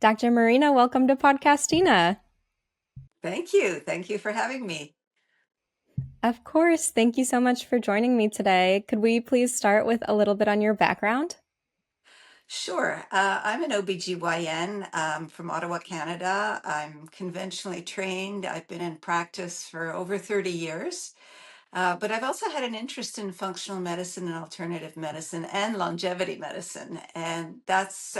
Dr. Marina, welcome to Podcastina. Thank you. Thank you for having me. Of course, thank you so much for joining me today. Could we please start with a little bit on your background? Sure. I'm an OB-GYN from Ottawa, Canada. I'm conventionally trained. I've been in practice for over 30 years, but I've also had an interest in functional medicine and alternative medicine and longevity medicine. And that's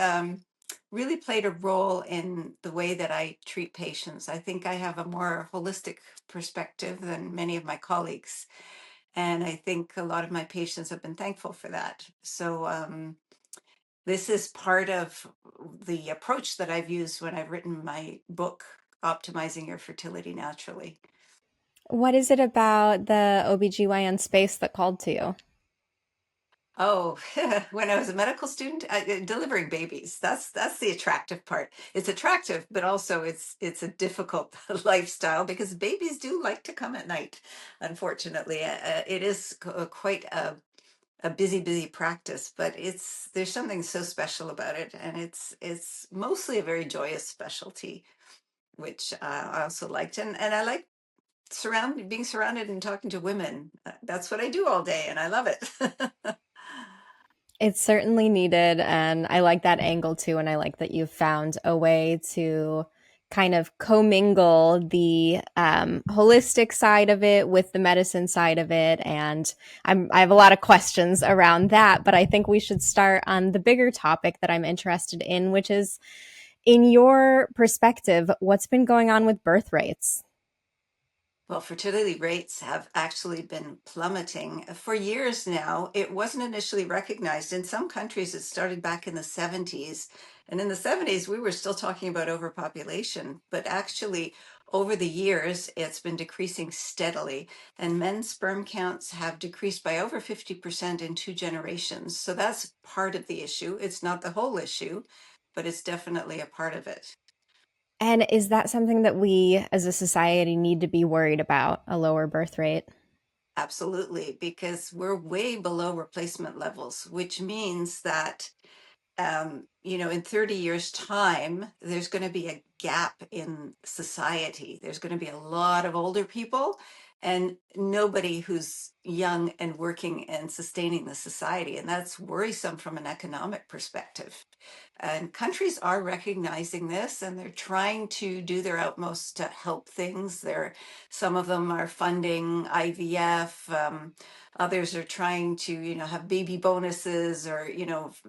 really played a role in the way that I treat patients. I think I have a more holistic perspective than many of my colleagues. And I think a lot of my patients have been thankful for that. So, this is part of the approach that I've used when I've written my book, Optimizing Your Fertility Naturally. What is it about the OB-GYN space that called to you? Oh, when I was a medical student, delivering babies. That's the attractive part. It's attractive, but also it's a difficult lifestyle because babies do like to come at night. Unfortunately, it is quite a busy practice, but there's something so special about it, and it's mostly a very joyous specialty, which I also liked, and I like being surrounded and talking to women. That's what I do all day, and I love it. It's certainly needed, and I like that angle too, and I like that you've found a way to kind of commingle the holistic side of it with the medicine side of it. And I have a lot of questions around that, but I think we should start on the bigger topic that I'm interested in, which is in your perspective, what's been going on with birth rates? Well, fertility rates have actually been plummeting for years now. It wasn't initially recognized. In some countries, it started back in the 70s. And in the 70s, we were still talking about overpopulation. But actually, over the years, it's been decreasing steadily. And men's sperm counts have decreased by over 50% in 2 generations. So that's part of the issue. It's not the whole issue, but it's definitely a part of it. And is that something that we as a society need to be worried about, a lower birth rate? Absolutely, because we're way below replacement levels, which means that in 30 years' time, there's going to be a gap in society. There's going to be a lot of older people and nobody who's young and working and sustaining the society. And that's worrisome from an economic perspective. And countries are recognizing this and they're trying to do their utmost to help things. Some of them are funding IVF. Others are trying to, have baby bonuses or,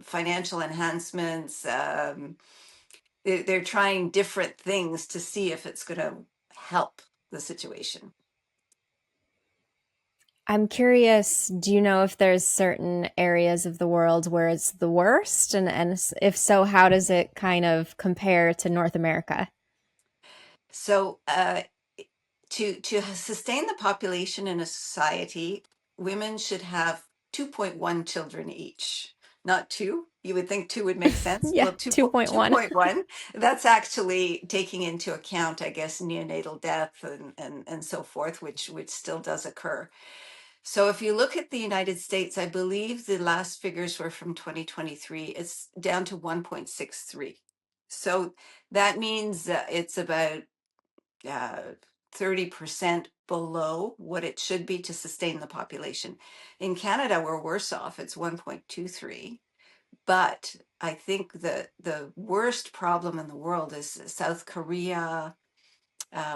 financial enhancements. They're trying different things to see if it's going to help the situation. I'm curious, do you know if there's certain areas of the world where it's the worst? And if so, how does it kind of compare to North America? So, to sustain the population in a society, women should have 2.1 children each, not two. You would think two would make sense. Yeah, Well, 2.1. 2.1, that's actually taking into account, I guess, neonatal death and so forth, which still does occur. So if you look at the United States, I believe the last figures were from 2023. It's down to 1.63. So that means it's about uh, 30% below what it should be to sustain the population. In Canada, we're worse off. It's 1.23. But I think the worst problem in the world is South Korea,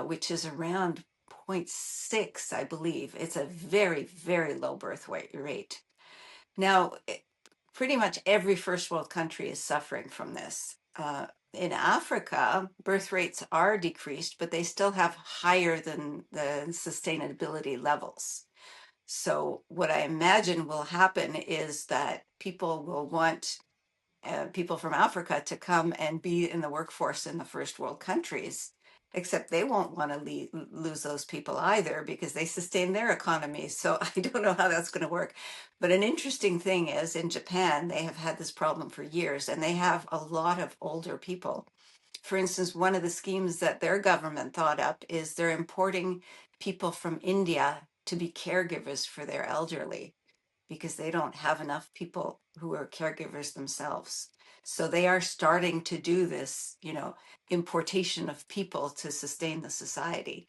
which is around zero point 0.6, I believe. It's a very, very low birth rate. Now, pretty much every first world country is suffering from this. In Africa, birth rates are decreased, but they still have higher than the sustainability levels. So, what I imagine will happen is that people will want people from Africa to come and be in the workforce in the first world countries, except they won't want to lose those people either because they sustain their economies. So I don't know how that's going to work. But an interesting thing is in Japan, they have had this problem for years and they have a lot of older people. For instance, one of the schemes that their government thought up is they're importing people from India to be caregivers for their elderly because they don't have enough people who are caregivers themselves. So they are starting to do this, importation of people to sustain the society.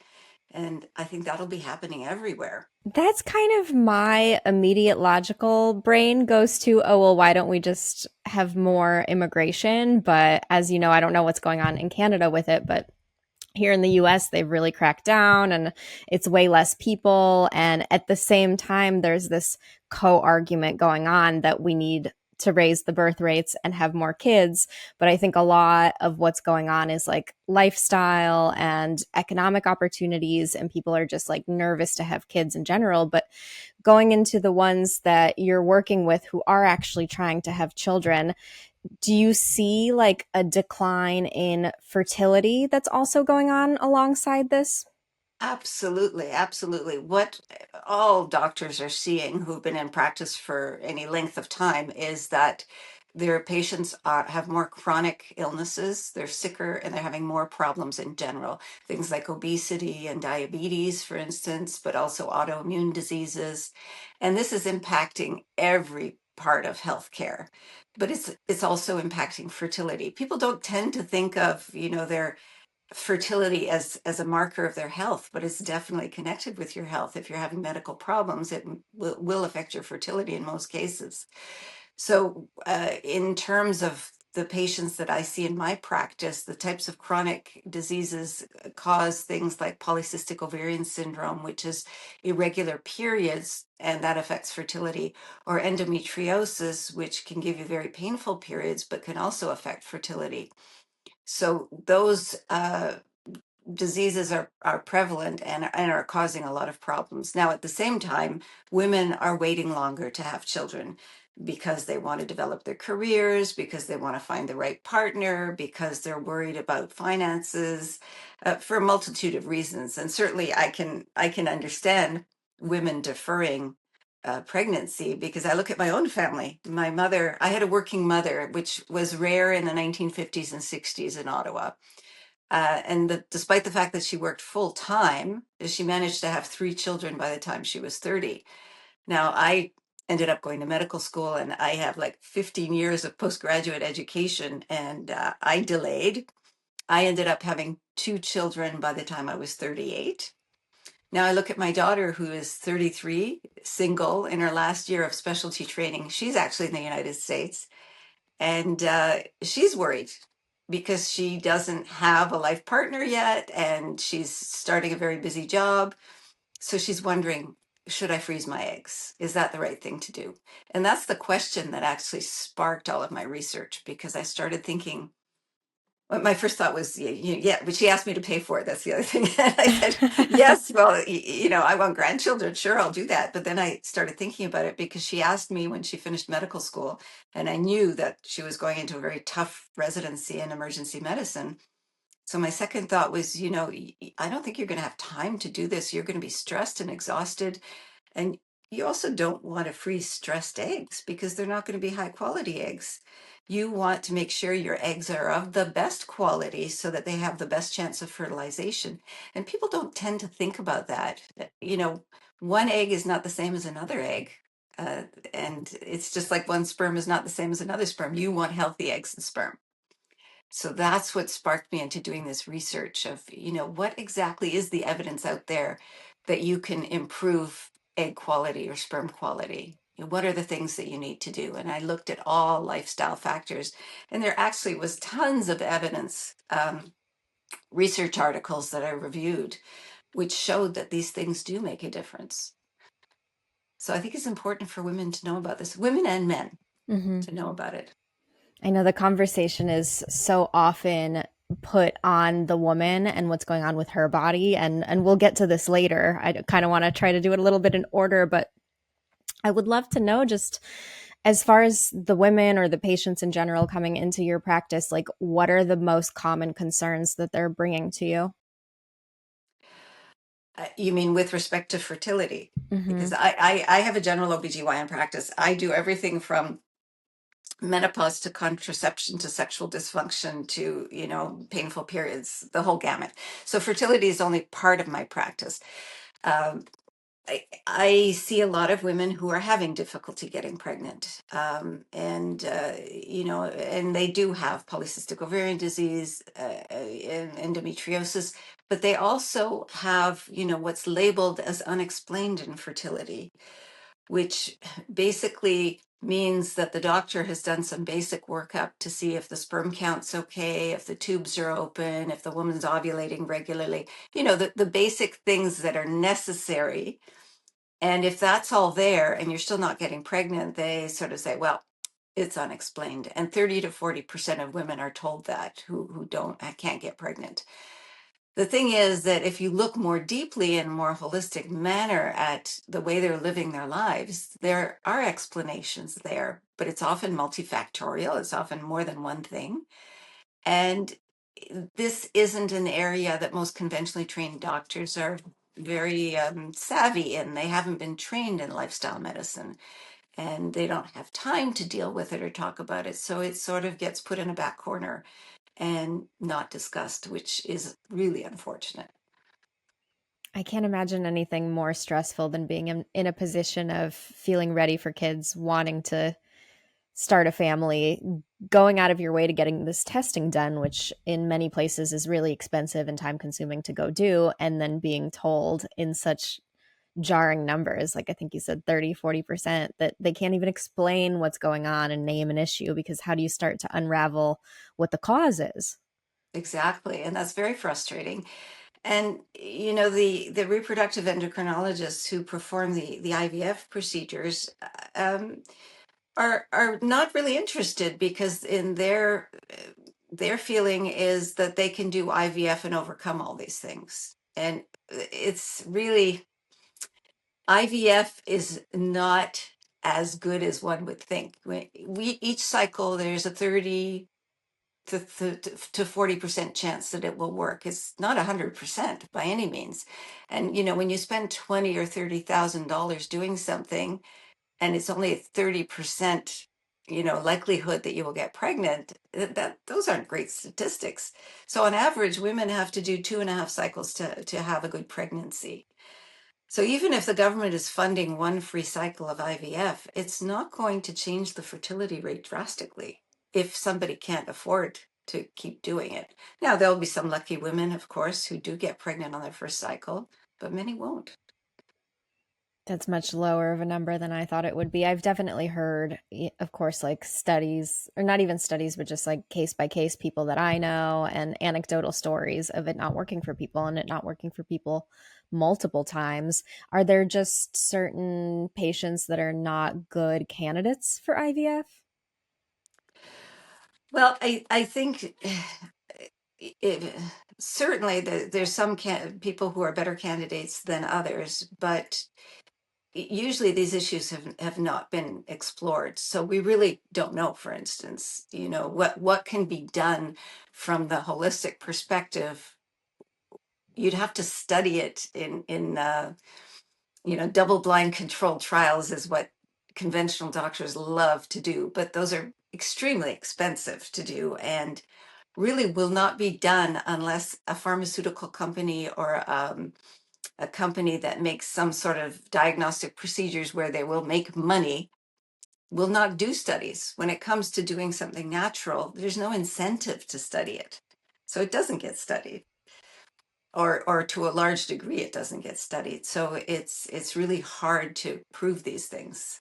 And I think that'll be happening everywhere. That's kind of my immediate logical brain goes to, oh, well, why don't we just have more immigration? But as you know, I don't know what's going on in Canada with it, but here in the US, they've really cracked down and it's way less people. And at the same time, there's this co argument going on that we need to raise the birth rates and have more kids. But I think a lot of what's going on is like lifestyle and economic opportunities, and people are just like nervous to have kids in general. But going into the ones that you're working with who are actually trying to have children, do you see like a decline in fertility that's also going on alongside this? Absolutely, absolutely. What all doctors are seeing who've been in practice for any length of time is that their patients have more chronic illnesses, they're sicker, and they're having more problems in general. Things like obesity and diabetes, for instance, but also autoimmune diseases. And this is impacting every part of healthcare. But it's also impacting fertility. People don't tend to think of, their fertility as a marker of their health, but it's definitely connected with your health. If you're having medical problems, it will affect your fertility in most cases. So, in terms of the patients that I see in my practice, the types of chronic diseases cause things like polycystic ovarian syndrome, which is irregular periods, and that affects fertility, or endometriosis, which can give you very painful periods, but can also affect fertility. So those diseases are prevalent and are causing a lot of problems. Now, at the same time, women are waiting longer to have children because they want to develop their careers, because they want to find the right partner, because they're worried about finances, for a multitude of reasons. And certainly, I can understand women deferring pregnancy, because I look at my own family. My mother, I had a working mother, which was rare in the 1950s and 60s in Ottawa. Despite the fact that she worked full time, she managed to have three children by the time she was 30. Now, I ended up going to medical school, and I have like 15 years of postgraduate education, and I delayed. I ended up having two children by the time I was 38. Now I look at my daughter, who is 33, single, in her last year of specialty training. She's actually in the United States. And she's worried because she doesn't have a life partner yet, and she's starting a very busy job. So she's wondering, should I freeze my eggs? Is that the right thing to do? And that's the question that actually sparked all of my research, because I started thinking, well, my first thought was, yeah, but she asked me to pay for it. That's the other thing. And I said, yes, well, I want grandchildren. Sure, I'll do that. But then I started thinking about it, because she asked me when she finished medical school, and I knew that she was going into a very tough residency in emergency medicine. So my second thought was, I don't think you're going to have time to do this. You're going to be stressed and exhausted. And you also don't want to freeze stressed eggs, because they're not going to be high quality eggs. You want to make sure your eggs are of the best quality so that they have the best chance of fertilization. And people don't tend to think about that. One egg is not the same as another egg. Uh, and it's just like one sperm is not the same as another sperm. You want healthy eggs and sperm. So that's what sparked me into doing this research of, what exactly is the evidence out there that you can improve egg quality or sperm quality? What are the things that you need to do? And I looked at all lifestyle factors, and there actually was tons of evidence, research articles that I reviewed, which showed that these things do make a difference. So I think it's important for women to know about this, women and men Mm-hmm. to know about it. I know the conversation is so often put on the woman and what's going on with her body, and we'll get to this later. I kind of want to try to do it a little bit in order, but I would love to know, just as far as the women or the patients in general coming into your practice, like what are the most common concerns that they're bringing to you? You mean with respect to fertility? Mm-hmm. Because I have a general OB-GYN practice. I do everything from menopause to contraception to sexual dysfunction to, painful periods, the whole gamut. So fertility is only part of my practice. Um, I see a lot of women who are having difficulty getting pregnant, and and they do have polycystic ovarian disease and endometriosis, but they also have, what's labeled as unexplained infertility, which basically means that the doctor has done some basic workup to see if the sperm count's okay, if the tubes are open, if the woman's ovulating regularly, the basic things that are necessary. And if that's all there and you're still not getting pregnant, they sort of say, well, it's unexplained. And 30 to 40% of women are told that who can't get pregnant. The thing is that if you look more deeply in a more holistic manner at the way they're living their lives, there are explanations there, but it's often multifactorial. It's often more than one thing. And this isn't an area that most conventionally trained doctors are very savvy in. They haven't been trained in lifestyle medicine and they don't have time to deal with it or talk about it. So it sort of gets put in a back corner and not discussed, which is really unfortunate. I can't imagine anything more stressful than being in a position of feeling ready for kids, wanting to start a family, going out of your way to getting this testing done, which in many places is really expensive and time consuming to go do, and then being told in such jarring numbers, like I think you said 30-40%, that they can't even explain what's going on and name an issue, because how do you start to unravel what the cause is? Exactly. And that's very frustrating. And the reproductive endocrinologists who perform the IVF procedures are not really interested because in their feeling is that they can do IVF and overcome all these things. And it's really, IVF is not as good as one would think. We each cycle there's a 30 to 40% chance that it will work. It's not 100% by any means. And when you spend 20 or $30,000 doing something and it's only a 30% likelihood that you will get pregnant, that those aren't great statistics. So on average, women have to do 2.5 cycles to have a good pregnancy. So even if the government is funding one free cycle of IVF, it's not going to change the fertility rate drastically if somebody can't afford to keep doing it. Now, there'll be some lucky women, of course, who do get pregnant on their first cycle, but many won't. That's much lower of a number than I thought it would be. I've definitely heard, of course, like studies, or not even studies, but just like case by case people that I know and anecdotal stories of it not working for people and it not working for people multiple times. Are there just certain patients that are not good candidates for IVF? Well, I think it, certainly there's some people who are better candidates than others, but usually these issues have not been explored. So we really don't know, for instance, what can be done from the holistic perspective. You'd have to study it in double blind controlled trials is what conventional doctors love to do, but those are extremely expensive to do and really will not be done unless a pharmaceutical company or a company that makes some sort of diagnostic procedures where they will make money will not do studies. When it comes to doing something natural, there's no incentive to study it. So it doesn't get studied. Or to a large degree it doesn't get studied. So it's really hard to prove these things.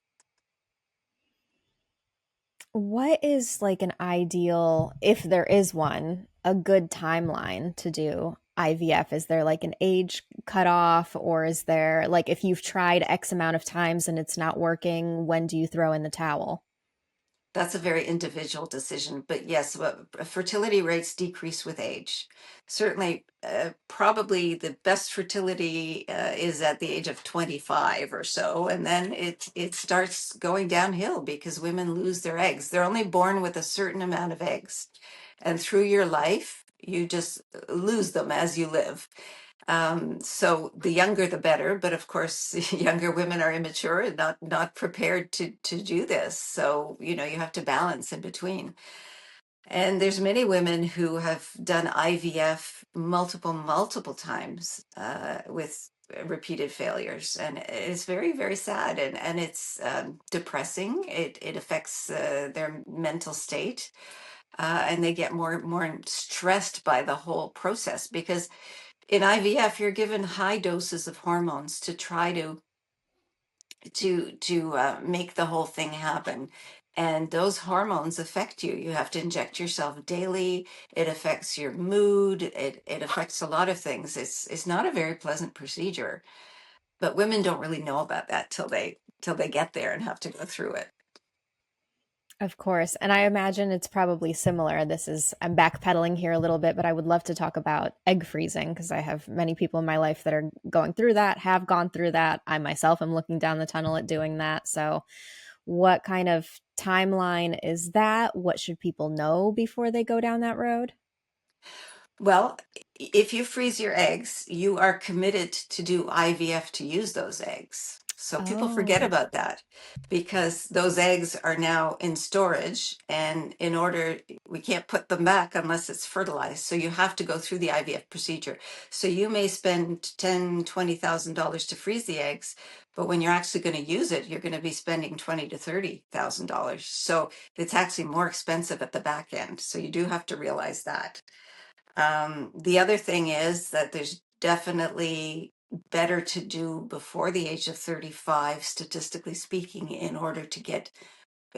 What is like an ideal, if there is one, a good timeline to do IVF? Is there like an age cutoff, or is there like if you've tried X amount of times and it's not working, when do you throw in the towel? That's a very individual decision, but yes, fertility rates decrease with age. Certainly, probably the best fertility is at the age of 25 or so, and then it starts going downhill because women lose their eggs. They're only born with a certain amount of eggs, and through your life, you just lose them as you live. So the younger the better, but of course younger women are immature and not prepared to do this. So, you have to balance in between. And there's many women who have done IVF multiple times with repeated failures, and it's very, very sad, and it's depressing. It affects their mental state, and they get more stressed by the whole process, because in IVF you're given high doses of hormones to try to make the whole thing happen. And those hormones affect you. You have to inject yourself daily. It affects your mood. It affects a lot of things. It's not a very pleasant procedure, but women don't really know about that till they get there and have to go through it. Of course. And I imagine it's probably similar. I'm backpedaling here a little bit, but I would love to talk about egg freezing because I have many people in my life that are going through that, have gone through that. I myself am looking down the tunnel at doing that. So, what kind of timeline is that? What should people know before they go down that road? Well, if you freeze your eggs, you are committed to do IVF to use those eggs. So people forget Oh, about that, because those eggs are now in storage, and in order, we can't put them back unless it's fertilized. So you have to go through the IVF procedure. So you may spend $10,000 to $20,000 to freeze the eggs, but when you're actually going to use it, you're going to be spending $20,000 to $30,000. So it's actually more expensive at the back end. So you do have to realize that. The other thing is that there's definitely better to do before the age of 35, statistically speaking, in order to get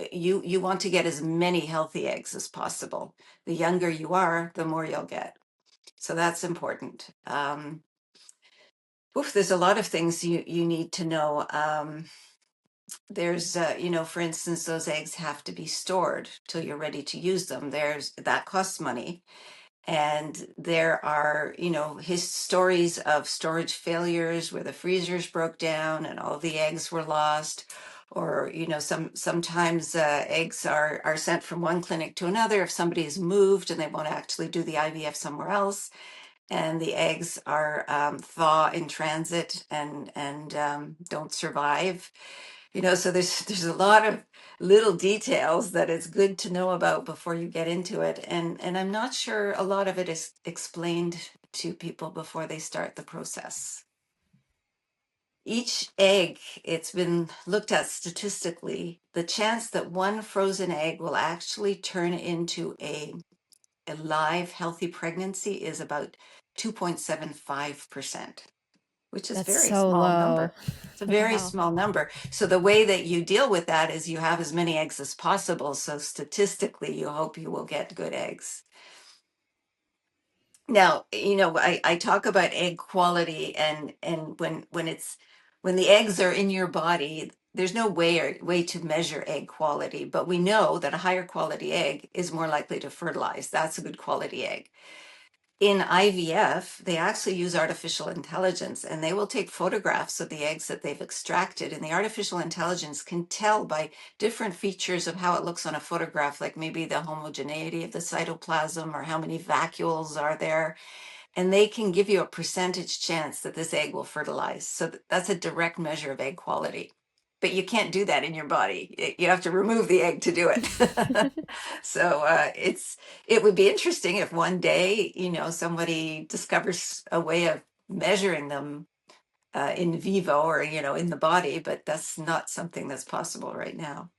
you want to get as many healthy eggs as possible. The younger you are, the more you'll get. So that's important. There's a lot of things you need to know. There's, for instance, those eggs have to be stored till you're ready to use them. That costs money. And there are, his stories of storage failures where the freezers broke down and all the eggs were lost. Or, sometimes eggs are sent from one clinic to another if somebody has moved and they want to actually do the IVF somewhere else. And the eggs are thaw in transit and don't survive. So there's a lot of little details that it's good to know about before you get into it, and I'm not sure a lot of it is explained to people before they start the process. Each egg, it's been looked at statistically, the chance that one frozen egg will actually turn into a live healthy pregnancy is about 2.75%, which is that's very so small low. number. It's a very Wow. small number. So the way that you deal with that is you have as many eggs as possible. So statistically, you hope you will get good eggs. Now, I talk about egg quality, and when the eggs are in your body, there's no way to measure egg quality, but we know that a higher quality egg is more likely to fertilize. That's a good quality egg. In IVF, they actually use artificial intelligence, and they will take photographs of the eggs that they've extracted. And the artificial intelligence can tell by different features of how it looks on a photograph, like maybe the homogeneity of the cytoplasm or how many vacuoles are there. And they can give you a percentage chance that this egg will fertilize. So that's a direct measure of egg quality. But you can't do that in your body. You have to remove the egg to do it. So it would be interesting if one day, somebody discovers a way of measuring them in vivo, or in the body, but that's not something that's possible right now.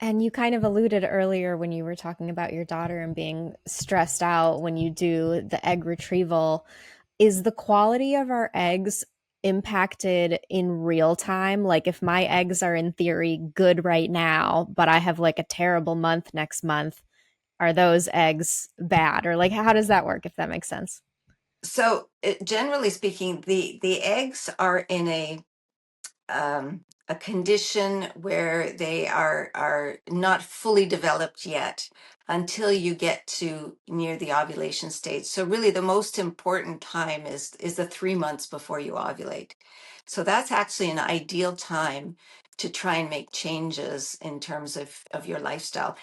And you kind of alluded earlier when you were talking about your daughter and being stressed out when you do the egg retrieval. Is the quality of our eggs impacted in real time? Like if my eggs are in theory good right now, but I have like a terrible month next month, are those eggs bad? Or like how does that work if that makes sense? So generally speaking, the eggs are in a condition where they are not fully developed yet until you get to near the ovulation stage. So really the most important time is the 3 months before you ovulate. So that's actually an ideal time to try and make changes in terms of your lifestyle.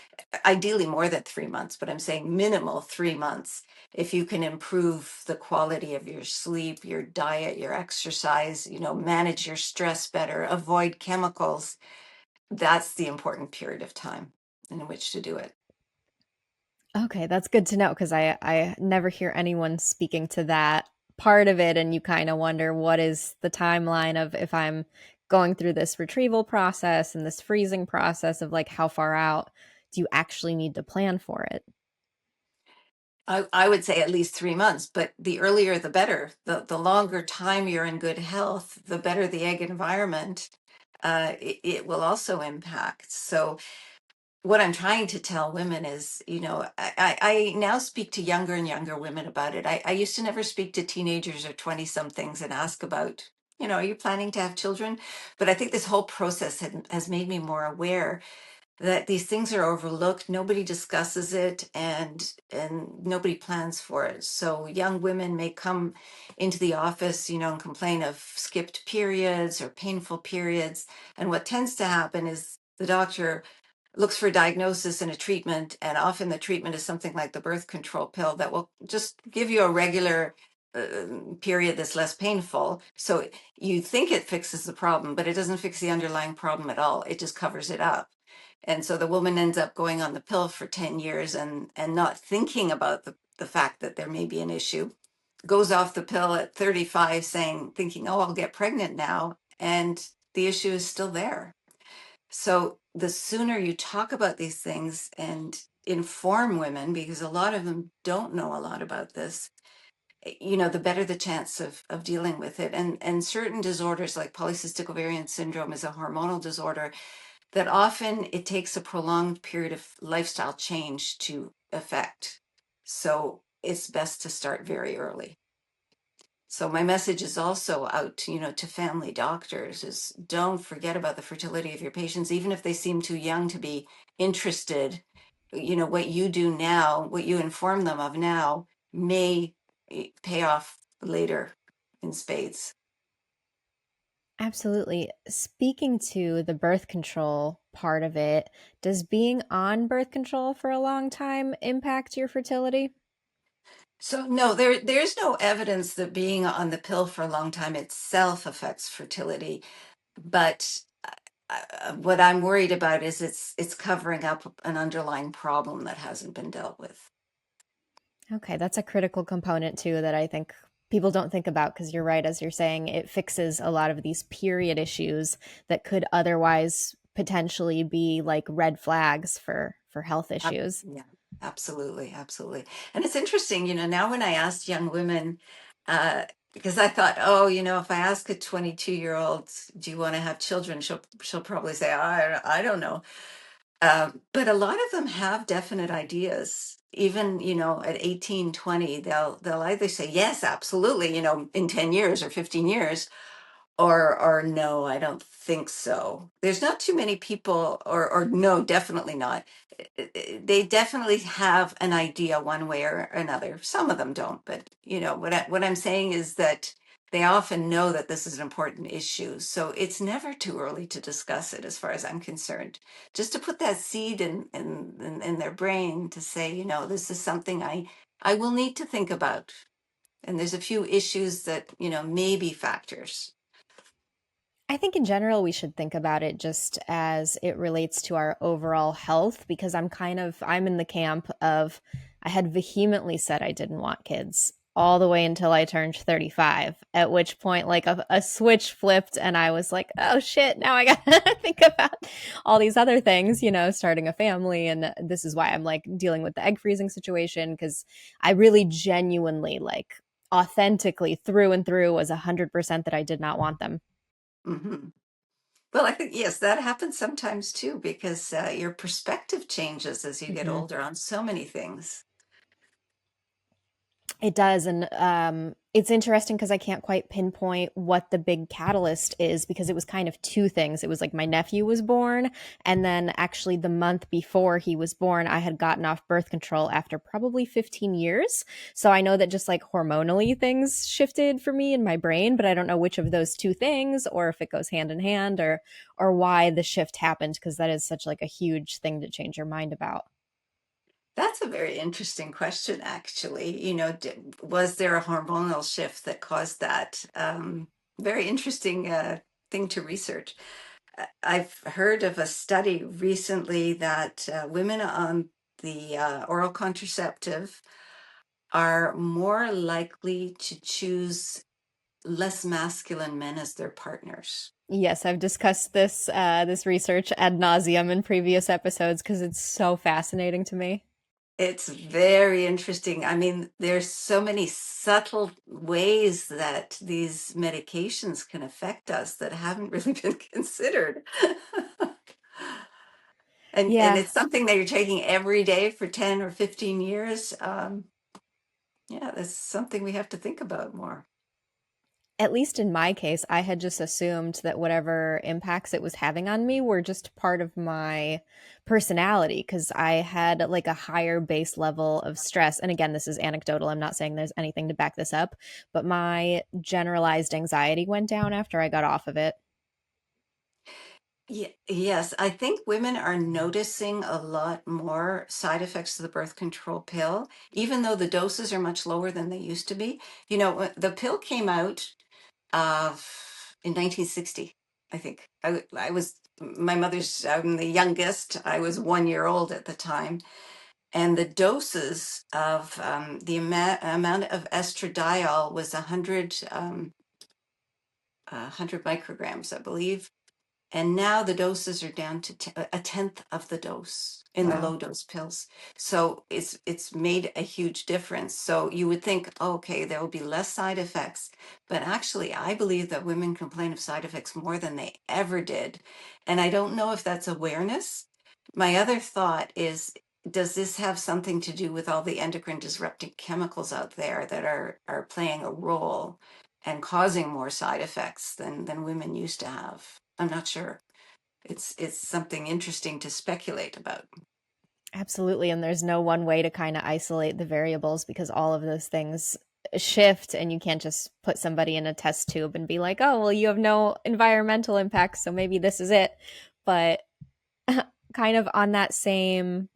Ideally more than 3 months, but I'm saying minimal 3 months. If you can improve the quality of your sleep, your diet, your exercise, manage your stress better, avoid chemicals, that's the important period of time in which to do it. Okay, that's good to know because I never hear anyone speaking to that part of it and you kind of wonder what is the timeline of if I'm going through this retrieval process and this freezing process of like how far out do you actually need to plan for it? I would say at least 3 months, but the earlier the better. The longer time you're in good health, the better the egg environment it will also impact. So what I'm trying to tell women is, I now speak to younger and younger women about it. I used to never speak to teenagers or 20 somethings and ask about, are you planning to have children? But I think this whole process has made me more aware that these things are overlooked, nobody discusses it, and nobody plans for it. So young women may come into the office, and complain of skipped periods or painful periods, and what tends to happen is the doctor looks for a diagnosis and a treatment, and often the treatment is something like the birth control pill that will just give you a regular uh, period that's less painful. So you think it fixes the problem, but it doesn't fix the underlying problem at all. It just covers it up. And so the woman ends up going on the pill for 10 years and not thinking about the fact that there may be an issue, goes off the pill at 35 thinking, oh, I'll get pregnant now. And the issue is still there. So the sooner you talk about these things and inform women, because a lot of them don't know a lot about this, the better the chance of dealing with it. And certain disorders like polycystic ovarian syndrome is a hormonal disorder that often it takes a prolonged period of lifestyle change to affect. So it's best to start very early. So my message is also out to, to family doctors is don't forget about the fertility of your patients, even if they seem too young to be interested. What you do now, what you inform them of now may pay off later in spades. Absolutely. Speaking to the birth control part of it, does being on birth control for a long time impact your fertility? So no, there's no evidence that being on the pill for a long time itself affects fertility. But what I'm worried about is it's covering up an underlying problem that hasn't been dealt with. Okay, that's a critical component too that I think people don't think about because you're right, as you're saying, it fixes a lot of these period issues that could otherwise potentially be like red flags for health issues. Yeah, absolutely, absolutely. And it's interesting, now when I asked young women, uh, because I thought, oh, if I ask a 22-year-old, do you want to have children? She'll probably say, I don't know. But a lot of them have definite ideas. Even, at 18, 20, they'll either say, yes, absolutely, in 10 years or 15 years, or no, I don't think so. There's not too many people, or no, definitely not. They definitely have an idea one way or another. Some of them don't, but what I'm saying is that they often know that this is an important issue. So it's never too early to discuss it, as far as I'm concerned. Just to put that seed in their brain to say, this is something I will need to think about. And there's a few issues that, may be factors. I think in general, we should think about it just as it relates to our overall health because I'm in the camp of I had vehemently said I didn't want kids all the way until I turned 35, at which point, like a switch flipped, and I was like, oh shit, now I gotta think about all these other things, starting a family. And this is why I'm like dealing with the egg freezing situation because I really genuinely, like, authentically through and through was 100% that I did not want them. Hmm. Well, I think, yes, that happens sometimes too, because your perspective changes as you get Mm-hmm. older on so many things. It does. And it's interesting because I can't quite pinpoint what the big catalyst is because it was kind of two things. It was like my nephew was born. And then actually, the month before he was born, I had gotten off birth control after probably 15 years. So I know that just like hormonally things shifted for me in my brain, but I don't know which of those two things or if it goes hand in hand or why the shift happened because that is such like a huge thing to change your mind about. That's a very interesting question, actually. Was there a hormonal shift that caused that? Very interesting thing to research. I've heard of a study recently that women on the oral contraceptive are more likely to choose less masculine men as their partners. Yes, I've discussed this research ad nauseum in previous episodes because it's so fascinating to me. It's very interesting. I mean, there's so many subtle ways that these medications can affect us that haven't really been considered. And Yeah, it's something that you're taking every day for 10 or 15 years. Yeah, that's something we have to think about more. at least in my case, I had just assumed that whatever impacts it was having on me were just part of my personality because I had like a higher base level of stress. And again, this is anecdotal. I'm not saying there's anything to back this up, but my generalized anxiety went down after I got off of it. Yes, I think women are noticing a lot more side effects of the birth control pill, even though the doses are much lower than they used to be. You know, when the pill came out in 1960, I think. I was my mother's, I'm the youngest. I was 1 year old at the time. And the doses of amount of estradiol was 100 micrograms, I believe. And now the doses are down to a tenth of the dose in the Wow. low dose pills. So it's made a huge difference. So you would think, okay, there will be less side effects, but actually, I believe that women complain of side effects more than they ever did. And I don't know if that's awareness. My other thought is, does this have something to do with all the endocrine disrupting chemicals out there that are playing a role and causing more side effects than women used to have? I'm not sure. It's something interesting to speculate about. Absolutely. And there's no one way to kind of isolate the variables because all of those things shift and you can't just put somebody in a test tube and be like, oh, well, you have no environmental impacts, so maybe this is it. But kind of on that same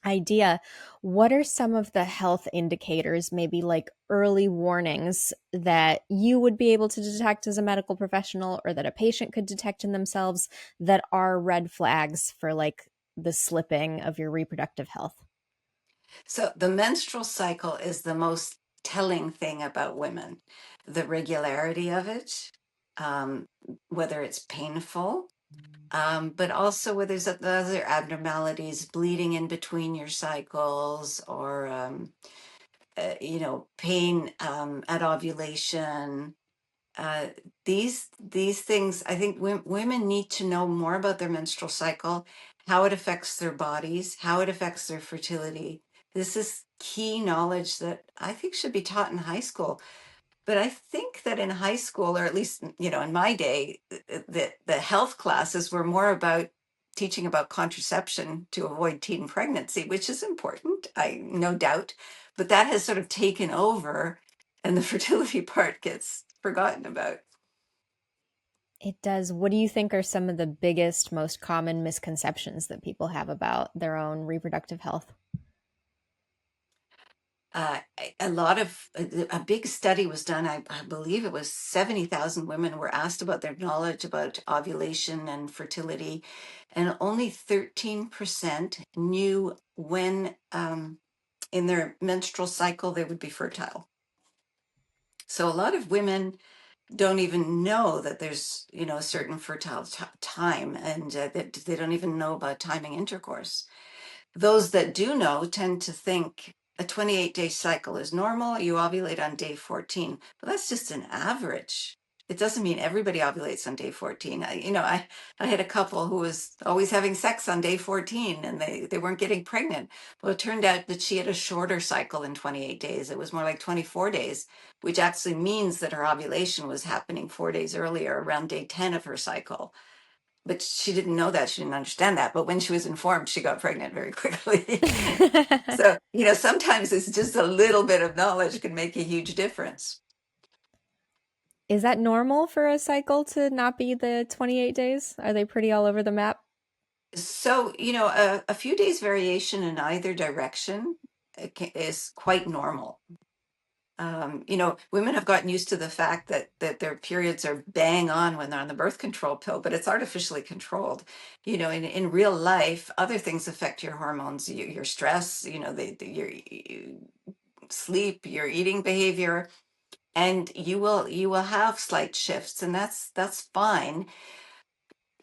idea, what are some of the health indicators, maybe like early warnings that you would be able to detect as a medical professional or that a patient could detect in themselves that are red flags for like the slipping of your reproductive health? So the menstrual cycle is the most telling thing about women. The regularity of it, um, whether it's painful, but also whether there's other abnormalities, bleeding in between your cycles, or pain at ovulation. uh, these things, I think women need to know more about their menstrual cycle, how it affects their bodies, how it affects their fertility. This is key knowledge that I think should be taught in high school. But I think that in high school, or at least in my day, the health classes were more about teaching about contraception to avoid teen pregnancy, which is important, I no doubt. But that has sort of taken over, and the fertility part gets forgotten about. It does. What do you think are some of the biggest, most common misconceptions that people have about their own reproductive health? A lot of a big study was done. I believe it was 70,000 women were asked about their knowledge about ovulation and fertility, and only 13% knew when in their menstrual cycle they would be fertile. So a lot of women don't even know that there's a certain fertile time, and that they don't even know about timing intercourse. Those that do know tend to think a 28-day cycle is normal. You ovulate on day 14, but that's just an average. It doesn't mean everybody ovulates on day 14. I had a couple who was always having sex on day 14 and they weren't getting pregnant. Well, it turned out that she had a shorter cycle than 28 days. It was more like 24 days, which actually means that her ovulation was happening 4 days earlier, around day 10 of her cycle. But she didn't know that. She didn't understand that. But when she was informed, she got pregnant very quickly. So, sometimes it's just a little bit of knowledge can make a huge difference. Is that normal for a cycle to not be the 28 days? Are they pretty all over the map? So, a few days variation in either direction is quite normal. Women have gotten used to the fact that their periods are bang on when they're on the birth control pill, but it's artificially controlled. In real life, other things affect your hormones, your stress, sleep, your eating behavior, and you will have slight shifts, and that's fine.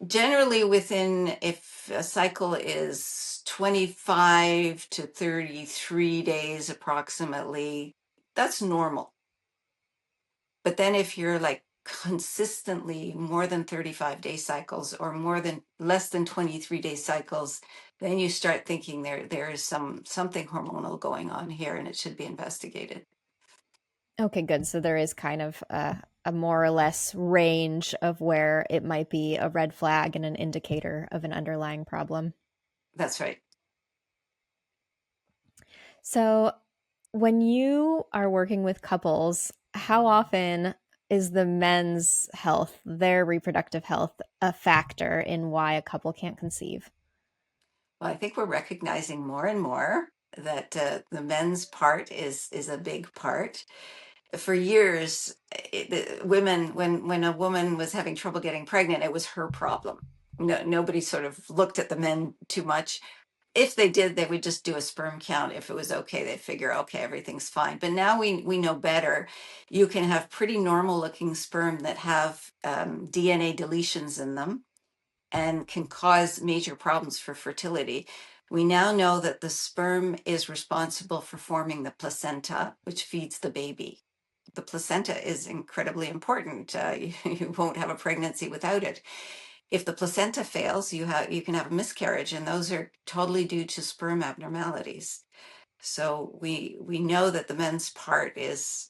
Generally, within, if a cycle is 25 to 33 days approximately, that's normal. But then if you're like consistently more than 35-day cycles, or more than less than 23-day cycles, then you start thinking there is something hormonal going on here, and it should be investigated. Okay, good. So there is kind of a more or less range of where it might be a red flag and an indicator of an underlying problem. That's right. So when you are working with couples, how often is the men's health, their reproductive health, a factor in why a couple can't conceive? Well, I think we're recognizing more and more that the men's part is a big part. For years, women, when a woman was having trouble getting pregnant, it was her problem. No, nobody sort of looked at the men too much. If they did, they would just do a sperm count. If it was okay, they'd figure, okay, everything's fine. But now we know better. You can have pretty normal looking sperm that have DNA deletions in them and can cause major problems for fertility. We now know that the sperm is responsible for forming the placenta, which feeds the baby. The placenta is incredibly important. You won't have a pregnancy without it. If the placenta fails, you can have a miscarriage, and those are totally due to sperm abnormalities. So we know that the men's part is,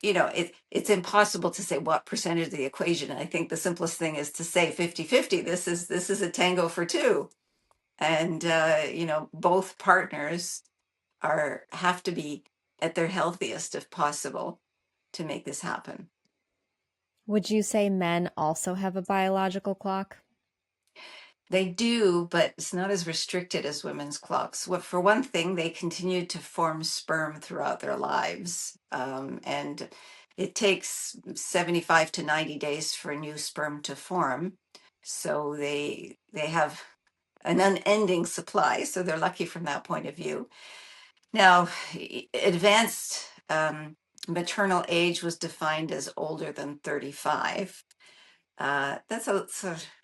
it's impossible to say what percentage of the equation. And I think the simplest thing is to say 50-50. This is a tango for two. And both partners are have to be at their healthiest if possible to make this happen. Would you say men also have a biological clock? They do, but it's not as restricted as women's clocks. Well, for one thing, they continue to form sperm throughout their lives. And it takes 75 to 90 days for a new sperm to form. So they have an unending supply. So they're lucky from that point of view. Now, advanced maternal age was defined as older than 35. That's a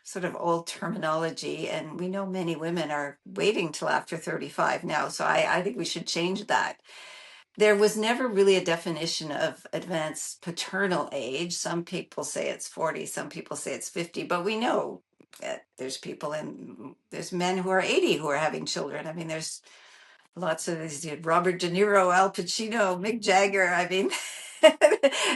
sort of old terminology, and we know many women are waiting till after 35 now. So I think we should change that. There was never really a definition of advanced paternal age. Some people say it's 40, some people say it's 50, but we know that there's men who are 80 who are having children. I mean, there's lots of these, Robert De Niro, Al Pacino, Mick Jagger. I mean,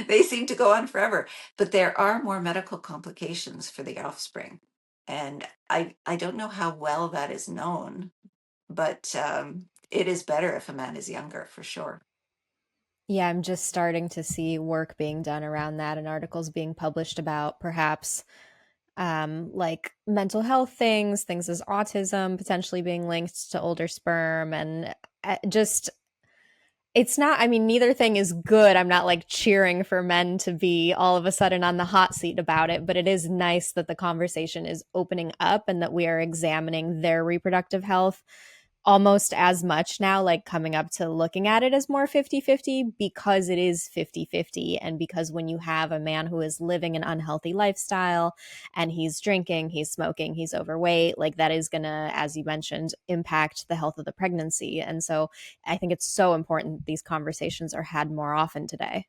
they seem to go on forever. But there are more medical complications for the offspring. And I don't know how well that is known, but it is better if a man is younger, for sure. Yeah, I'm just starting to see work being done around that and articles being published about perhaps like mental health things, things as autism potentially being linked to older sperm. And just, it's not, I mean, neither thing is good. I'm not like cheering for men to be all of a sudden on the hot seat about it, but it is nice that the conversation is opening up and that we are examining their reproductive health almost as much now, like coming up to looking at it as more 50-50 because it is 50-50. And because when you have a man who is living an unhealthy lifestyle and he's drinking, he's smoking, he's overweight, like that is going to, as you mentioned, impact the health of the pregnancy. And so I think it's so important that these conversations are had more often today.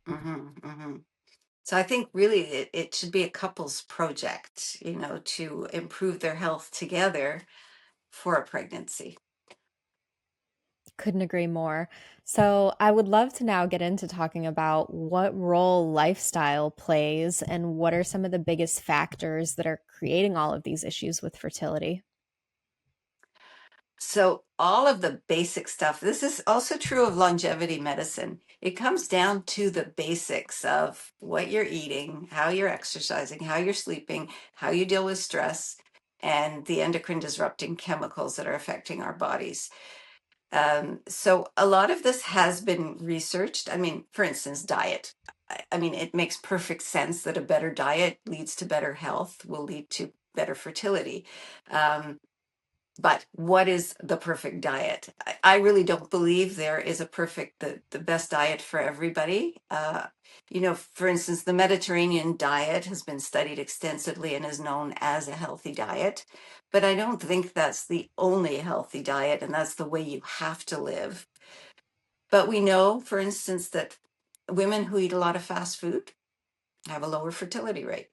Hmm, hmm. So I think really it should be a couple's project, to improve their health together for a pregnancy. Couldn't agree more. So, I would love to now get into talking about what role lifestyle plays and what are some of the biggest factors that are creating all of these issues with fertility. So all of the basic stuff, this is also true of longevity medicine. It comes down to the basics of what you're eating, how you're exercising, how you're sleeping, how you deal with stress, and the endocrine disrupting chemicals that are affecting our bodies. So a lot of this has been researched. I mean, for instance, diet. I mean, it makes perfect sense that a better diet leads to better health, will lead to better fertility. Um, But what is the perfect diet? I really don't believe there is a perfect, the best diet for everybody. For instance, the Mediterranean diet has been studied extensively and is known as a healthy diet. But I don't think that's the only healthy diet, and that's the way you have to live. But we know, for instance, that women who eat a lot of fast food have a lower fertility rate.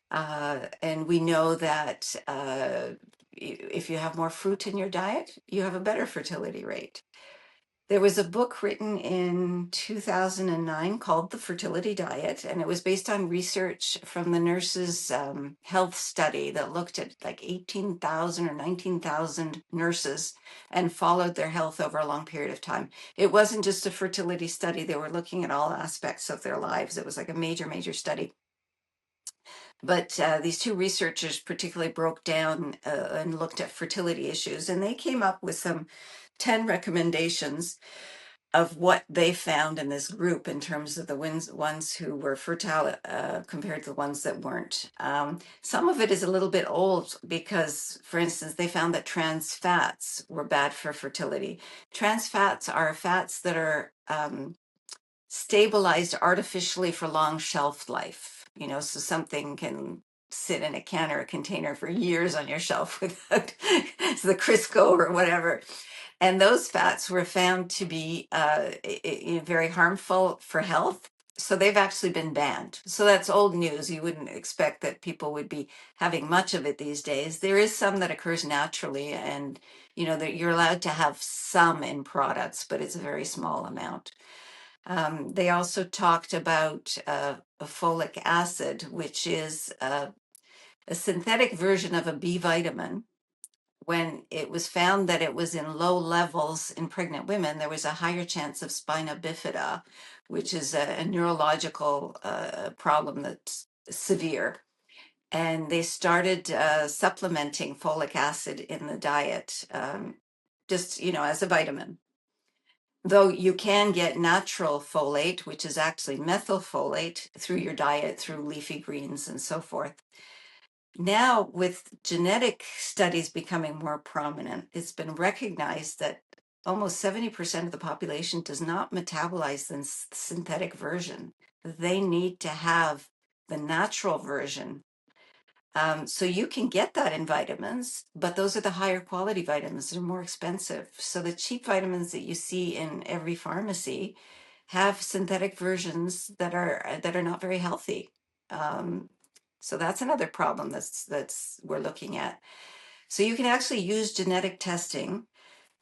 And we know that if you have more fruit in your diet, you have a better fertility rate. There was a book written in 2009 called The Fertility Diet, and it was based on research from the Nurses' Health Study that looked at like 18,000 or 19,000 nurses and followed their health over a long period of time. It wasn't just a fertility study, they were looking at all aspects of their lives. It was like a major, major study. But these two researchers particularly broke down and looked at fertility issues, and they came up with some 10 recommendations of what they found in this group in terms of the ones who were fertile compared to the ones that weren't. Some of it is a little bit old because, for instance, they found that trans fats were bad for fertility. Trans fats are fats that are stabilized artificially for long shelf life. So something can sit in a can or a container for years on your shelf without the Crisco or whatever. And those fats were found to be very harmful for health. So they've actually been banned. So that's old news. You wouldn't expect that people would be having much of it these days. There is some that occurs naturally, and that you're allowed to have some in products, but it's a very small amount. They also talked about folic acid, which is a synthetic version of a B vitamin. When it was found that it was in low levels in pregnant women, there was a higher chance of spina bifida, which is a neurological problem that's severe. And they started supplementing folic acid in the diet, just, as a vitamin. Though you can get natural folate, which is actually methylfolate, through your diet, through leafy greens and so forth. Now, with genetic studies becoming more prominent, it's been recognized that almost 70% of the population does not metabolize the synthetic version. They need to have the natural version. So you can get that in vitamins, but those are the higher quality vitamins. They're more expensive. So the cheap vitamins that you see in every pharmacy have synthetic versions that are not very healthy. So that's another problem that's we're looking at. So you can actually use genetic testing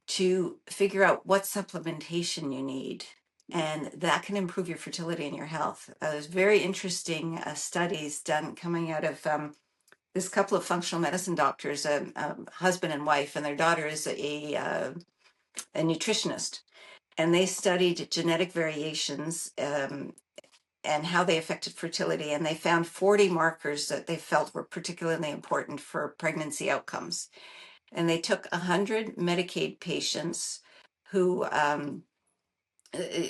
to figure out what supplementation you need, and that can improve your fertility and your health. There's very interesting studies done coming out of this couple of functional medicine doctors, a husband and wife, and their daughter is a nutritionist, and they studied genetic variations and how they affected fertility. And they found 40 markers that they felt were particularly important for pregnancy outcomes. And they took 100 Medicaid patients who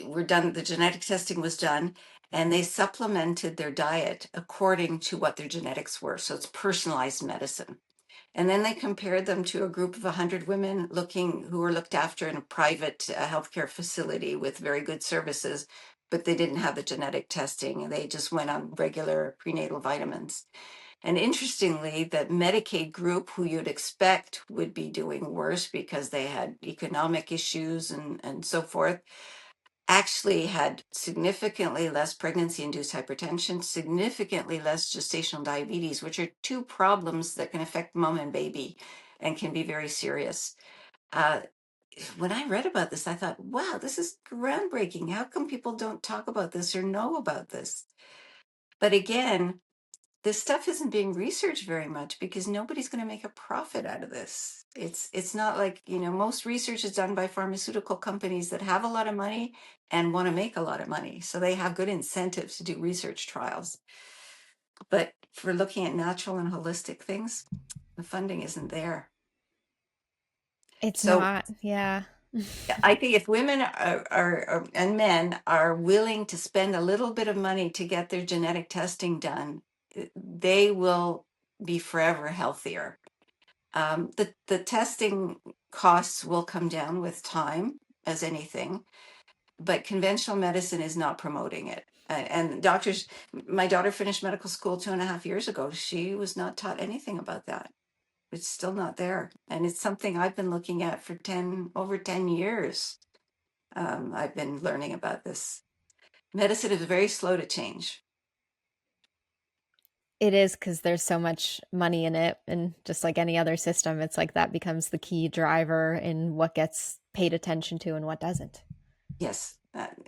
were done, the genetic testing was done, and they supplemented their diet according to what their genetics were. So it's personalized medicine. And then they compared them to a group of 100 women who were looked after in a private healthcare facility with very good services, but they didn't have the genetic testing. They just went on regular prenatal vitamins. And interestingly, the Medicaid group, who you'd expect would be doing worse because they had economic issues and so forth, actually had significantly less pregnancy-induced hypertension, significantly less gestational diabetes, which are two problems that can affect mom and baby and can be very serious. Uh, when I read about this, I thought, wow, this is groundbreaking. How come people don't talk about this or know about this? But again, this stuff isn't being researched very much because nobody's going to make a profit out of this. It's not like, most research is done by pharmaceutical companies that have a lot of money and want to make a lot of money. So they have good incentives to do research trials. But for looking at natural and holistic things, the funding isn't there. It's So not, yeah. I think if women and men are willing to spend a little bit of money to get their genetic testing done, they will be forever healthier. The testing costs will come down with time, as anything, but conventional medicine is not promoting it. And doctors, my daughter finished medical school 2.5 years ago. She was not taught anything about that. It's still not there. And it's something I've been looking at for over 10 years. I've been learning about this. Medicine is very slow to change. It is because there's so much money in it. And just like any other system, it's like that becomes the key driver in what gets paid attention to and what doesn't. Yes,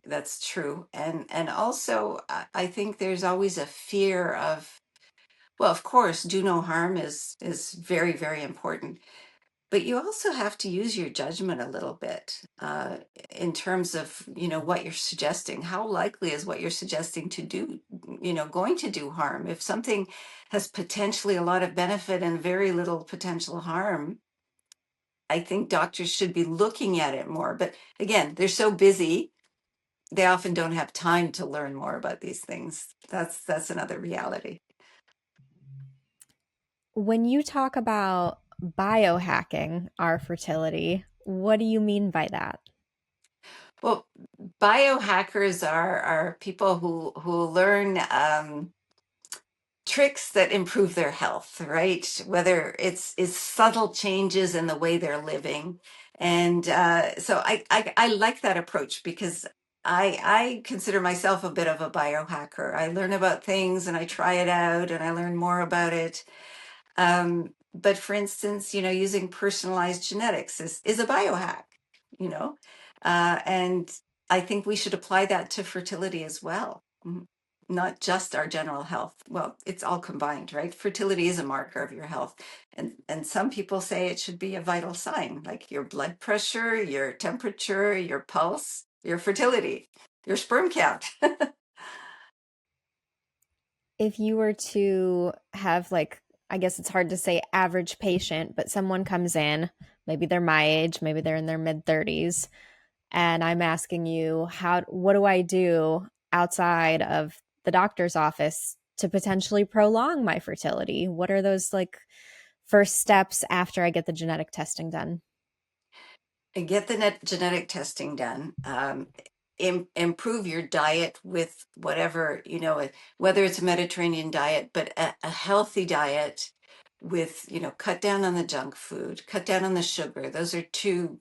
that's true. And also, I think there's always a fear of, well, of course, do no harm is very, very important. But you also have to use your judgment a little bit in terms of, what you're suggesting. How likely is what you're suggesting to do, going to do harm? If something has potentially a lot of benefit and very little potential harm, I think doctors should be looking at it more. But again, they're so busy, they often don't have time to learn more about these things. That's another reality. When you talk about biohacking our fertility, what do you mean by that? Well, biohackers are people who learn tricks that improve their health, right? Whether it's subtle changes in the way they're living, and so I like that approach because I consider myself a bit of a biohacker. I learn about things and I try it out and I learn more about it. But for instance, using personalized genetics is a biohack, you know, and I think we should apply that to fertility as well, not just our general health. Well, it's all combined, right? Fertility is a marker of your health, and some people say it should be a vital sign, like your blood pressure, your temperature, your pulse, your fertility, your sperm count. If you were to have, like, I guess it's hard to say average patient, but someone comes in, maybe they're my age, maybe they're in their mid 30s, and I'm asking you, what do I do outside of the doctor's office to potentially prolong my fertility? What are those like first steps after I get the genetic testing done? And get the genetic testing done. Improve your diet with whatever, whether it's a Mediterranean diet, but a healthy diet with, cut down on the junk food, cut down on the sugar. Those are two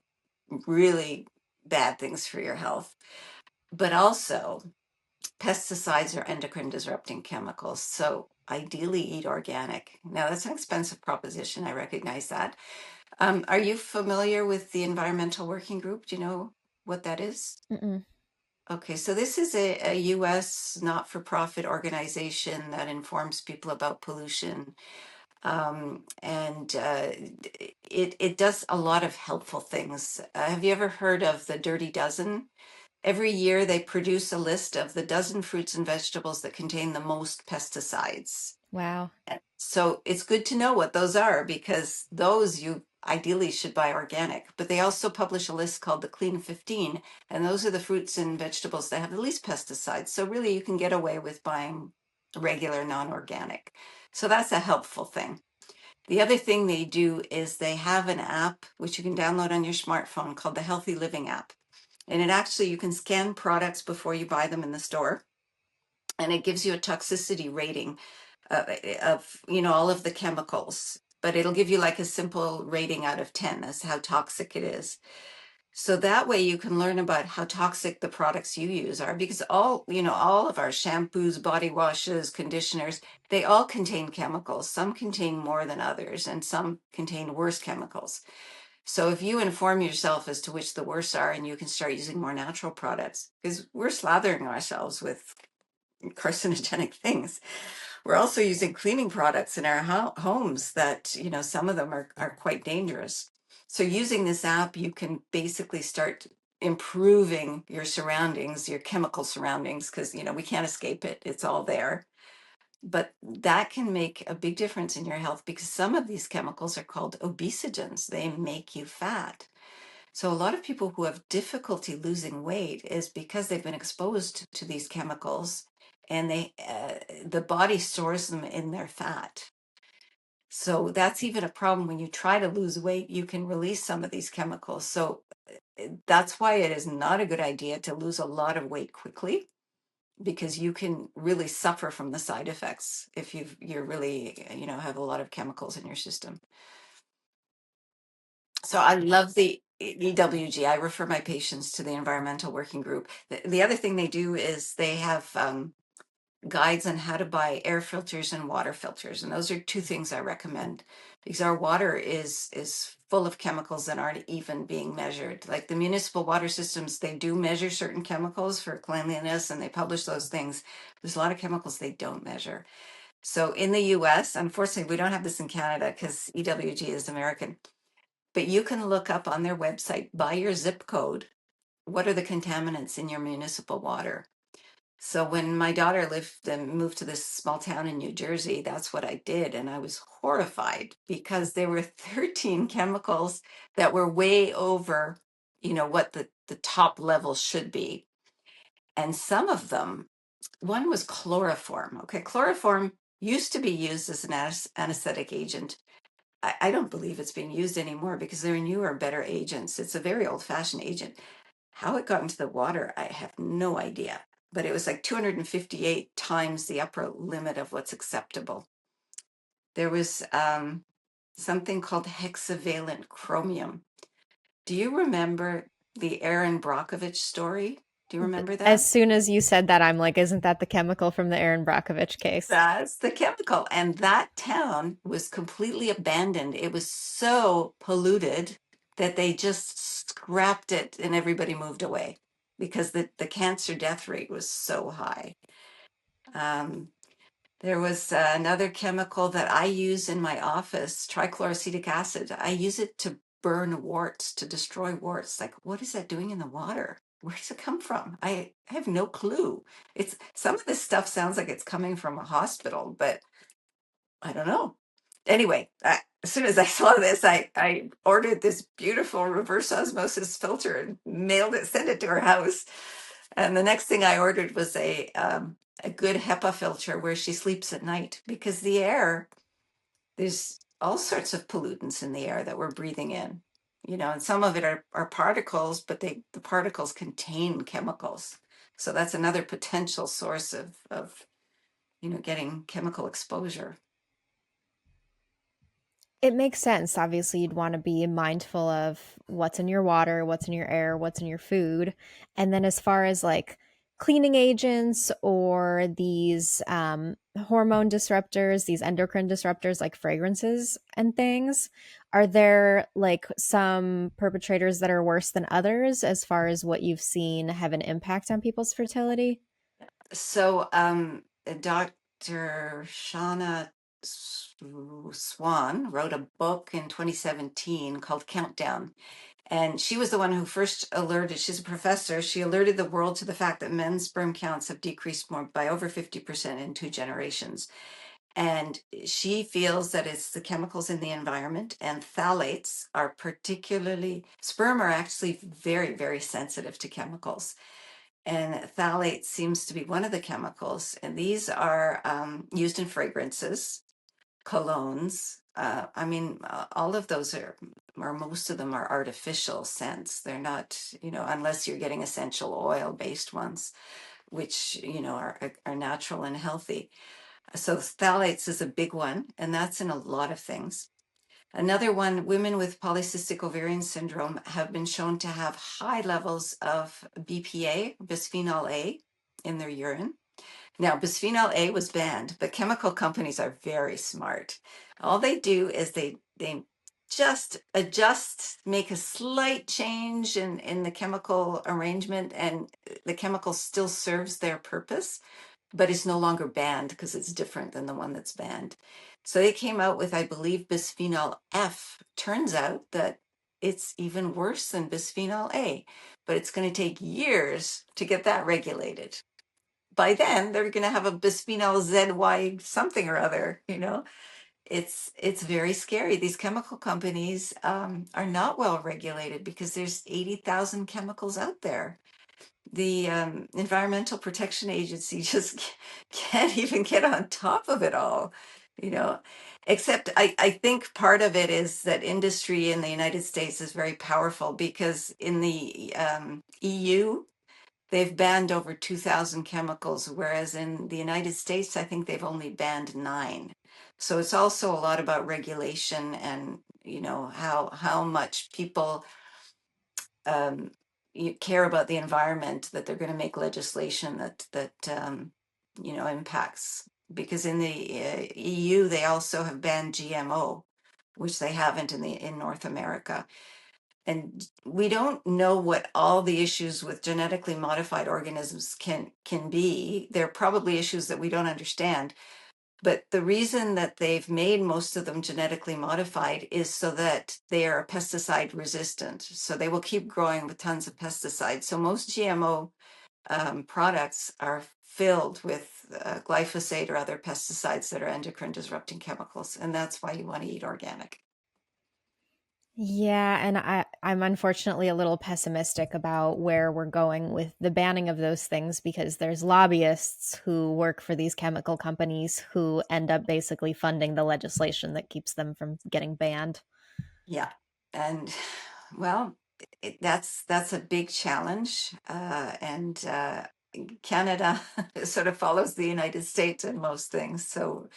really bad things for your health. But also, pesticides are endocrine disrupting chemicals. So ideally eat organic. Now, that's an expensive proposition. I recognize that. Are you familiar with the Environmental Working Group? Do you know what that is? Mm-mm. Okay, so this is a US not-for-profit organization that informs people about pollution. And it does a lot of helpful things. Have you ever heard of the Dirty Dozen? Every year they produce a list of the dozen fruits and vegetables that contain the most pesticides. Wow. So it's good to know what those are because those you ideally should buy organic. But they also publish a list called the Clean 15, and those are the fruits and vegetables that have the least pesticides. So really you can get away with buying regular non-organic. So that's a helpful thing. The other thing they do is they have an app which you can download on your smartphone called the Healthy Living app. And it actually, you can scan products before you buy them in the store, and it gives you a toxicity rating of all of the chemicals, but it'll give you like a simple rating out of 10 as how toxic it is. So that way you can learn about how toxic the products you use are, because all of our shampoos, body washes, conditioners, they all contain chemicals. Some contain more than others and some contain worse chemicals. So if you inform yourself as to which the worst are, and you can start using more natural products, because we're slathering ourselves with carcinogenic things. We're also using cleaning products in our homes that, some of them are quite dangerous. So using this app, you can basically start improving your surroundings, your chemical surroundings, because, we can't escape it. It's all there. But that can make a big difference in your health because some of these chemicals are called obesogens. They make you fat. So a lot of people who have difficulty losing weight is because they've been exposed to these chemicals, and the body stores them in their fat. So that's even a problem when you try to lose weight, you can release some of these chemicals. So that's why it is not a good idea to lose a lot of weight quickly, because you can really suffer from the side effects if you're really, have a lot of chemicals in your system. So I love the EWG. I refer my patients to the environmental working group. The other thing they do is they have guides on how to buy air filters and water filters, and those are two things I recommend, because our water is full of chemicals that aren't even being measured. Like the municipal water systems, they do measure certain chemicals for cleanliness and they publish those things. There's a lot of chemicals they don't measure. So in the US, unfortunately, we don't have this in Canada because EWG is American, but you can look up on their website by your zip code what are the contaminants in your municipal water. So when my daughter lived and moved to this small town in New Jersey, that's what I did. And I was horrified because there were 13 chemicals that were way over, what the top level should be. And some of them, one was chloroform. Okay, chloroform used to be used as an anesthetic agent. I don't believe it's being used anymore because there are newer, better agents. It's a very old-fashioned agent. How it got into the water, I have no idea. But it was like 258 times the upper limit of what's acceptable. There was something called hexavalent chromium. Do you remember the Aaron Brockovich story? Do you remember As that? soon as you said that, I'm like, isn't that the chemical from the Aaron Brockovich case? That's the chemical. And that town was completely abandoned. It was so polluted that they just scrapped it and everybody moved away because the cancer death rate was so high. Um, there was another chemical that I use in my office, trichloroacetic acid. I use it to burn warts, to destroy warts. Like, what is that doing in the water? Where does it come from? I have no clue. It's some of this stuff sounds like it's coming from a hospital, but I don't know. Anyway, as soon as I saw this, I ordered this beautiful reverse osmosis filter and mailed it, sent it to her house. And the next thing I ordered was a good HEPA filter where she sleeps at night, because the air, there's all sorts of pollutants in the air that we're breathing in, and some of it are particles, but the particles contain chemicals. So that's another potential source of getting chemical exposure. It makes sense. Obviously, you'd want to be mindful of what's in your water, what's in your air, what's in your food. And then, as far as like cleaning agents or these hormone disruptors, these endocrine disruptors like fragrances and things, are there like some perpetrators that are worse than others as far as what you've seen have an impact on people's fertility? So, Dr. Shauna Swan wrote a book in 2017 called Countdown. And she was the one who first alerted, she's a professor, she alerted the world to the fact that men's sperm counts have decreased more by over 50% in 2 generations. And she feels that it's the chemicals in the environment, and phthalates are particularly, sperm are actually very, very sensitive to chemicals. And phthalate seems to be one of the chemicals. And these are used in fragrances, colognes. I mean, all of those or most of them are artificial scents. They're not, unless you're getting essential oil based ones, which, are natural and healthy. So phthalates is a big one, and that's in a lot of things. Another one, women with polycystic ovarian syndrome have been shown to have high levels of BPA, bisphenol A, in their urine. Now, bisphenol A was banned, but chemical companies are very smart. All they do is they just adjust, make a slight change in the chemical arrangement, and the chemical still serves their purpose, but it's no longer banned because it's different than the one that's banned. So they came out with, I believe, bisphenol F. Turns out that it's even worse than bisphenol A, but it's going to take years to get that regulated. By then, they're going to have a bisphenol ZY something or other. It's very scary. These chemical companies are not well regulated because there's 80,000 chemicals out there. The Environmental Protection Agency just can't even get on top of it all. you know, except I think part of it is that industry in the United States is very powerful because in the EU, they've banned over 2,000 chemicals, whereas in the United States, I think they've only banned 9. So it's also a lot about regulation and, how much people um, care about the environment, that they're going to make legislation that impacts. Because in the EU, they also have banned GMO, which they haven't in North America. And we don't know what all the issues with genetically modified organisms can be. There are probably issues that we don't understand. But the reason that they've made most of them genetically modified is so that they are pesticide resistant. So they will keep growing with tons of pesticides. So most GMO products are filled with glyphosate or other pesticides that are endocrine disrupting chemicals. And that's why you want to eat organic. Yeah, and I'm unfortunately a little pessimistic about where we're going with the banning of those things because there's lobbyists who work for these chemical companies who end up basically funding the legislation that keeps them from getting banned. Yeah. And well, that's a big challenge. And Canada sort of follows the United States in most things. So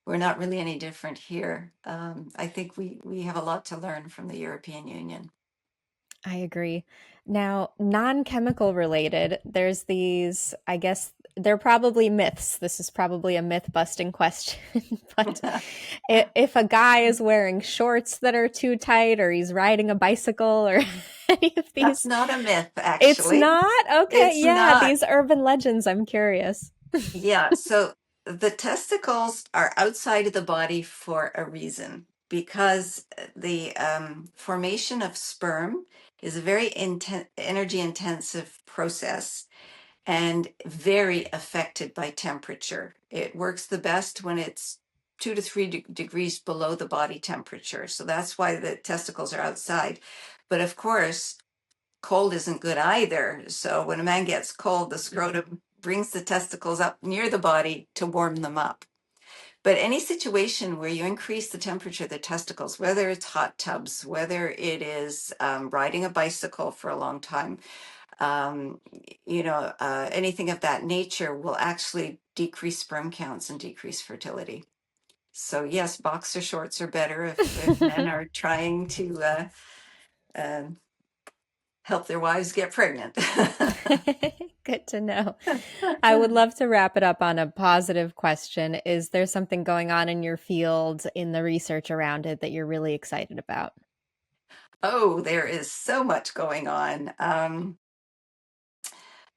we're not really any different here. I think we have a lot to learn from the European Union. I agree. Now, non-chemical related, there's these, I guess they're probably myths. This is probably a myth busting question, but if a guy is wearing shorts that are too tight or he's riding a bicycle or any of That's these, not a myth, it's actually. not? Okay, It's yeah, not. these urban legends, I'm curious. Yeah, so the testicles are outside of the body for a reason because the formation of sperm is a very energy intensive process and very affected by temperature. It works the best when it's 2 to 3 degrees below the body temperature. So that's why the testicles are outside. But of course, cold isn't good either. So when a man gets cold, the scrotum brings the testicles up near the body to warm them up. But any situation where you increase the temperature of the testicles, whether it's hot tubs, whether it is riding a bicycle for a long time, um, anything of that nature will actually decrease sperm counts and decrease fertility. So yes, boxer shorts are better if men are trying to uh, help their wives get pregnant. Good to know. I would love to wrap it up on a positive question. Is there something going on in your field in the research around it that you're really excited about? Oh, there is so much going on.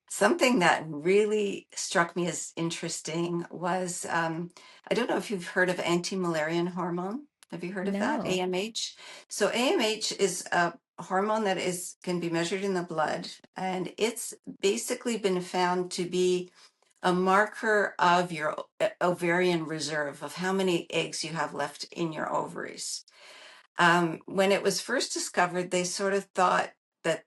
Something that really struck me as interesting was I don't know if you've heard of anti-Müllerian hormone. Have you heard of that? No. AMH. So AMH is a hormone that can be measured in the blood, and it's basically been found to be a marker of your ovarian reserve, of how many eggs you have left in your ovaries. When it was first discovered, they sort of thought that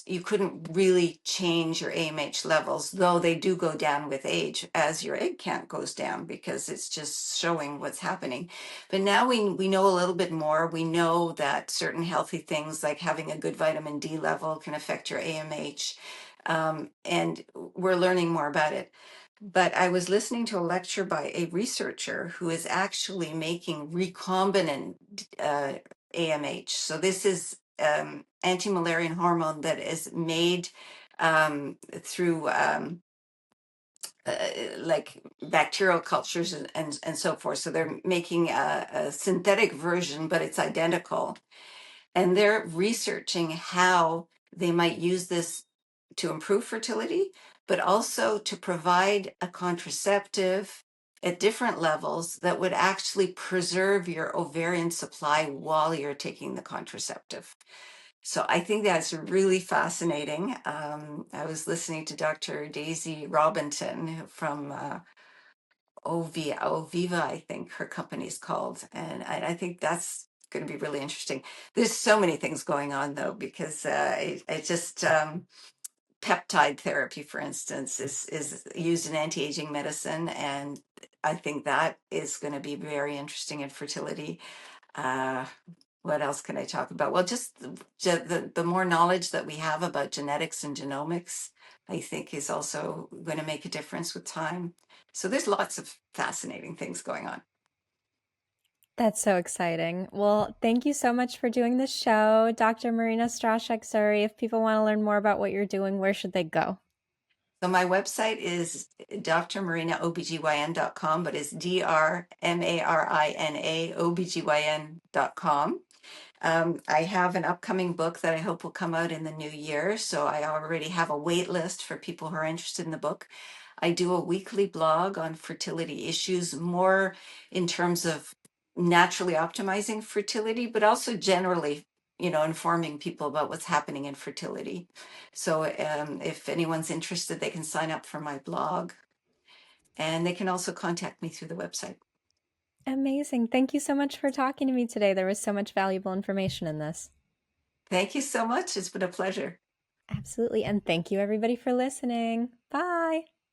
you couldn't really change your AMH levels, though they do go down with age as your egg count goes down because it's just showing what's happening. But now we know a little bit more. We know that certain healthy things like having a good vitamin D level can affect your AMH. And we're learning more about it. But I was listening to a lecture by a researcher who is actually making recombinant AMH. So this is anti-Müllerian hormone that is made through like bacterial cultures and so forth. So they're making a synthetic version, but it's identical. And they're researching how they might use this to improve fertility, but also to provide a contraceptive at different levels that would actually preserve your ovarian supply while you're taking the contraceptive. So I think that's really fascinating. I was listening to Dr. Daisy Robinson from Oviva, I think her company's called. And I think that's going to be really interesting. There's so many things going on though, because I just peptide therapy, for instance, is used in anti-aging medicine, and I think that is going to be very interesting in fertility. Uh, what else can I talk about? Well, just the more knowledge that we have about genetics and genomics, I think is also going to make a difference with time. So there's lots of fascinating things going on. That's so exciting. Well, thank you so much for doing the show, Dr. Marina Straszak-Suri. If people want to learn more about what you're doing, where should they go? So my website is drmarinaobgyn.com, but it's drmarinaobgyn.com. I have an upcoming book that I hope will come out in the new year. So I already have a wait list for people who are interested in the book. I do a weekly blog on fertility issues, more in terms of naturally optimizing fertility, but also generally, informing people about what's happening in fertility. So if anyone's interested, they can sign up for my blog, and they can also contact me through the website. Amazing. Thank you so much for talking to me today. There was so much valuable information in this. Thank you so much. It's been a pleasure. Absolutely. And thank you, everybody, for listening. Bye.